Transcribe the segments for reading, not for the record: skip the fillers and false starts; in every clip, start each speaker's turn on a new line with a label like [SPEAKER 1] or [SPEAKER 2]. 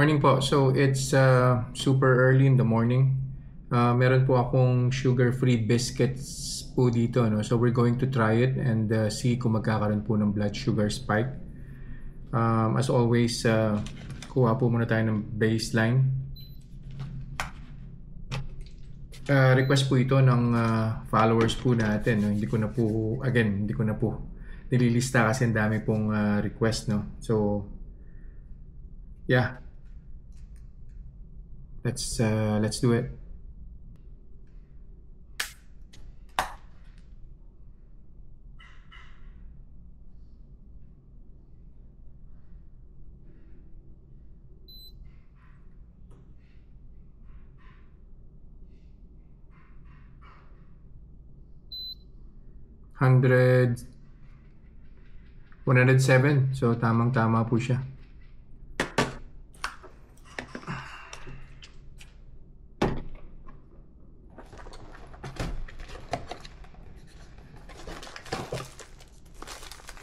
[SPEAKER 1] Morning po. So it's super early in the morning. Meron po akong sugar-free biscuits po dito, no? So we're going to try it and see kung magkakaroon po ng blood sugar spike. As always, kuha po muna tayo ng baseline. Request po ito ng followers po natin, no? Hindi ko na po nililista kasi ang dami pong request, no? So yeah, let's do it. $107. So tamang-tama po siya.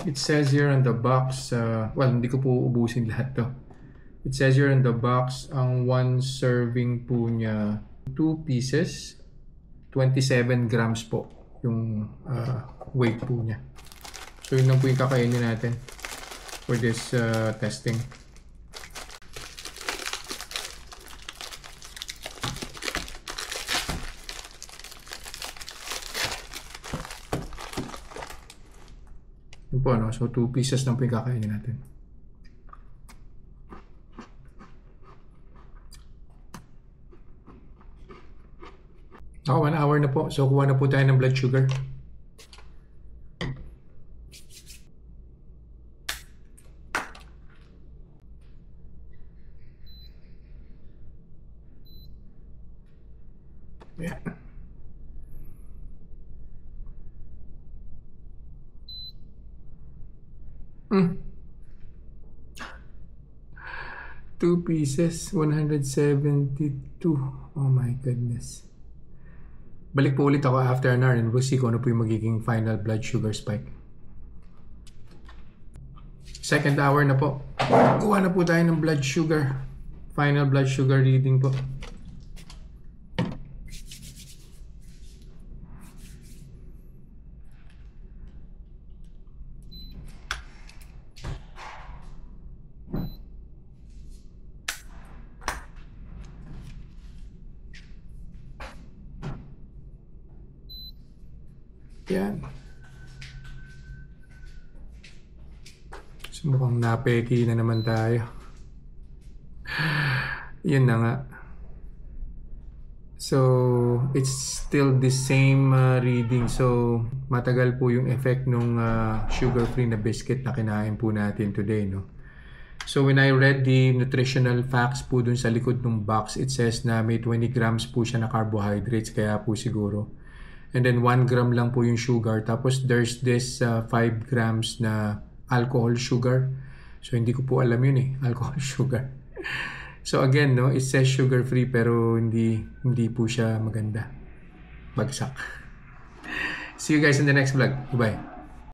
[SPEAKER 1] It says here on the box, well, hindi ko po ubusin lahat to. It says here on the box, ang one serving po niya, 2 pieces, 27 grams po yung weight po niya. So yun lang po yung kakainin natin for this testing. Yun po, no? So 2 pieces lang po yung kakainin natin. Ako, 1 hour na po. So kuha na po tayo ng blood sugar. Yeah. Two pieces, 172. Oh my goodness. Balik po ulit ako after an hour and we'll see kung ano po yung magiging final blood sugar spike. Second hour na po. Kuha na po tayo ng blood sugar. Final blood sugar reading po. Yan. So mukhang napeki na naman tayo. Yun na nga. So it's still the same reading. So matagal po yung effect nung sugar-free na biscuit na kinain po natin today, no? So when I read the nutritional facts po dun sa likod ng box, it says na may 20 grams po siya na carbohydrates, kaya po siguro. And then 1 gram lang po yung sugar. Tapos there's this 5 grams na alcohol sugar. So hindi ko po alam yun alcohol sugar. So again, no, it says sugar free pero hindi po siya maganda. Bagsak. See you guys in the next vlog. Goodbye.